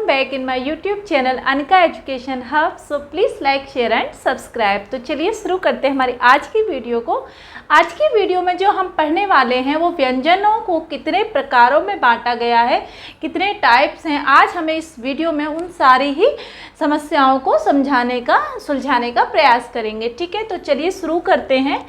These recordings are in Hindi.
Welcome back in my YouTube channel Anika education hub. So please like share and subscribe. तो चलिए शुरू करते हैं हमारी आज की वीडियो को। आज की वीडियो में जो हम पढ़ने वाले हैं वो व्यंजनों को कितने प्रकारों में बांटा गया है, कितने टाइप्स हैं। आज हमें इस वीडियो में उन सारी ही समस्याओं को सुलझाने का प्रयास करेंगे। ठीक है, तो चलिए शुरू करते हैं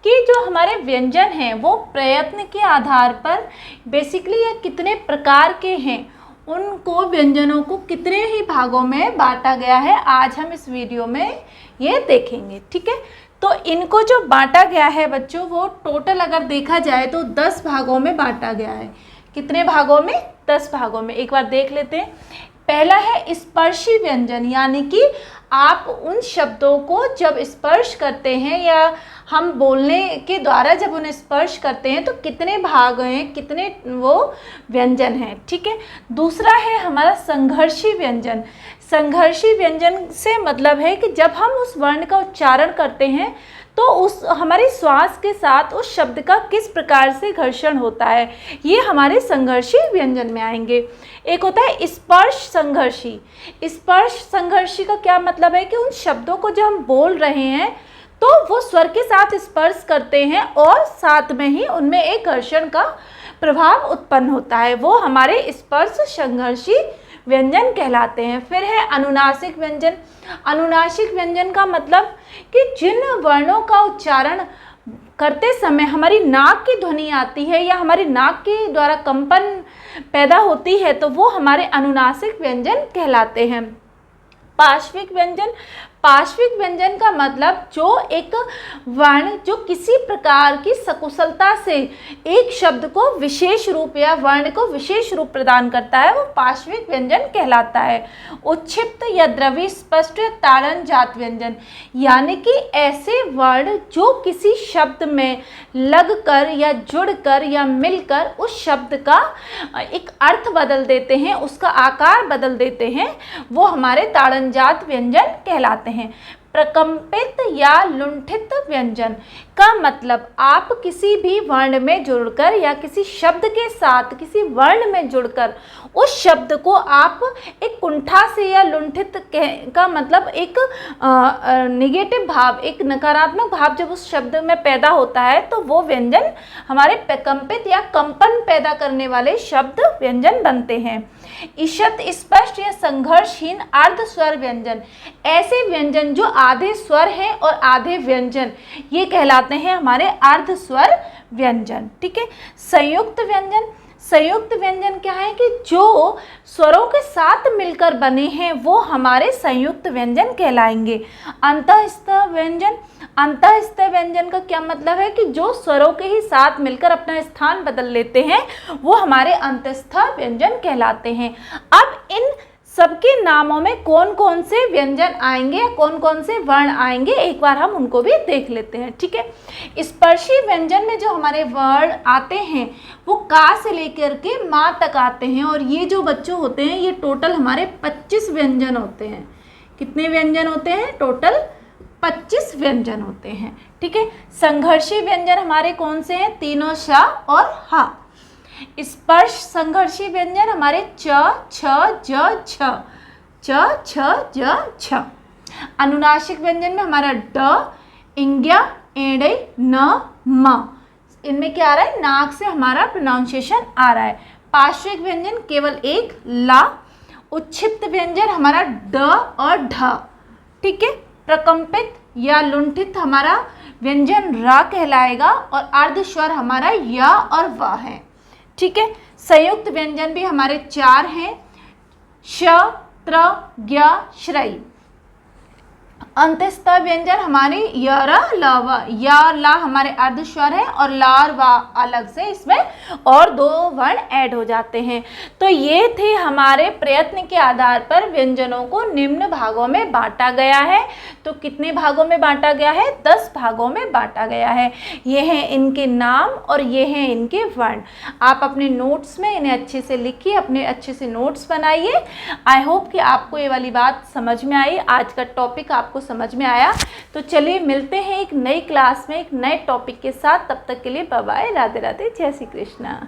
कि जो हमारे व्यंजन हैं वो प्रयत्न के आधार पर बेसिकली ये कितने प्रकार के हैं, उनको व्यंजनों को कितने ही भागों में बांटा गया है, आज हम इस वीडियो में ये देखेंगे। ठीक है, तो इनको जो बांटा गया है बच्चों, वो टोटल अगर देखा जाए तो 10 भागों में बांटा गया है। कितने भागों में? 10 भागों में। एक बार देख लेते हैं। पहला है स्पर्शी व्यंजन, यानी कि आप उन शब्दों को जब स्पर्श करते हैं या हम बोलने के द्वारा जब उन्हें स्पर्श करते हैं तो कितने भाग हैं, कितने वो व्यंजन हैं। ठीक है। दूसरा है हमारा संघर्षी व्यंजन। संघर्षी व्यंजन से मतलब है कि जब हम उस वर्ण का उच्चारण करते हैं तो उस हमारे श्वास के साथ उस शब्द का किस प्रकार से घर्षण होता है, ये हमारे संघर्षी व्यंजन में आएंगे। एक होता है स्पर्श संघर्षी। स्पर्श संघर्षी का क्या मतलब है कि उन शब्दों को जो हम बोल रहे हैं तो वो स्वर के साथ स्पर्श करते हैं और साथ में ही उनमें एक घर्षण का प्रभाव उत्पन्न होता है, वो हमारे स्पर्श संघर्षी व्यंजन कहलाते हैं। फिर है अनुनासिक व्यंजन। अनुनासिक व्यंजन का मतलब कि जिन वर्णों का उच्चारण करते समय हमारी नाक की ध्वनि आती है या हमारी नाक के द्वारा कंपन पैदा होती है तो वो हमारे अनुनासिक व्यंजन कहलाते हैं। पार्श्विक व्यंजन। पार्श्विक व्यंजन का मतलब जो एक वर्ण जो किसी प्रकार की सकुशलता से एक शब्द को विशेष रूप या वर्ण को विशेष रूप प्रदान करता है, वो पार्श्विक व्यंजन कहलाता है। उच्छिप्त या द्रवी स्पष्ट या ताड़न जात व्यंजन, यानी कि ऐसे वर्ण जो किसी शब्द में लगकर या जुड़कर या मिलकर उस शब्द का एक अर्थ बदल देते हैं, उसका आकार बदल देते हैं, वो हमारे ताड़न जात व्यंजन कहलाते हैं। प्रकंपित या लुंठित व्यंजन का मतलब आप किसी भी वर्ण में जुड़कर या किसी शब्द के साथ किसी वर्ण में जुड़कर उस शब्द को आप एक कुंठा से या लुंठित का मतलब एक निगेटिव भाव, एक नकारात्मक भाव जब उस शब्द में पैदा होता है तो वो व्यंजन हमारे प्रकंपित या कंपन पैदा करने वाले शब्द व्यंजन बनते हैं। ईषत स्पष्ट या संघर्षहीन अर्ध स्वर व्यंजन, ऐसे व्यंजन जो आधे स्वर हैं और आधे व्यंजन, ये कहलाते हैं हमारे अर्ध स्वर व्यंजन। ठीक है। संयुक्त व्यंजन। संयुक्त व्यंजन क्या है कि जो स्वरों के साथ मिलकर बने हैं वो हमारे संयुक्त व्यंजन कहलाएंगे। अंतःस्थ व्यंजन। अंतःस्थ व्यंजन का क्या मतलब है कि जो स्वरों के ही साथ मिलकर अपना स्थान बदल लेते हैं वो हमारे अंतःस्थ व्यंजन कहलाते हैं। अब इन सबके नामों में कौन कौन से व्यंजन आएंगे या कौन कौन से वर्ण आएंगे, एक बार हम उनको भी देख लेते हैं। ठीक है। स्पर्शी व्यंजन में जो हमारे वर्ण आते हैं वो का से लेकर के माँ तक आते हैं और ये जो बच्चों होते हैं ये टोटल हमारे 25 व्यंजन होते हैं। कितने व्यंजन होते हैं? टोटल 25 व्यंजन होते हैं। ठीक है। संघर्षी व्यंजन हमारे कौन से हैं? तीनों श और हा। स्पर्श संघर्षी व्यंजन हमारे च छ ज छ, च छ ज छ। अनुनासिक व्यंजन में हमारा ड, इंग्या, एड़े, न, म। इनमें क्या आ रहा है? नाक से हमारा प्रोनाउंसिएशन आ रहा है। पार्श्विक व्यंजन केवल एक ला। उच्छिप्त व्यंजन हमारा ड और ढ। ठीक है। प्रकंपित या लुंठित हमारा व्यंजन र कहलाएगा और अर्ध स्वर हमारा य और व है। ठीक है। संयुक्त व्यंजन भी हमारे 4 हैं, श, त्र, ज्ञ, श्रई। अंतःस्थ व्यंजन हमारे य, र, ल, व। य, ला हमारे अर्ध स्वर है और ला और वा अलग से इसमें और 2 वर्ण ऐड हो जाते हैं। तो ये थे हमारे प्रयत्न के आधार पर व्यंजनों को निम्न भागों में बांटा गया है। तो कितने भागों में बांटा गया है? 10 भागों में बांटा गया है। ये हैं इनके नाम और ये हैं इनके वर्ण। आप अपने नोट्स में इन्हें अच्छे से लिखिए, अपने अच्छे से नोट्स बनाइए। आई होप कि आपको ये वाली बात समझ में आई, आज का टॉपिक आपको समझ में आया। तो चलिए मिलते हैं एक नई क्लास में एक नए टॉपिक के साथ। तब तक के लिए बाय बाय, राधे राधे, जय श्री कृष्णा।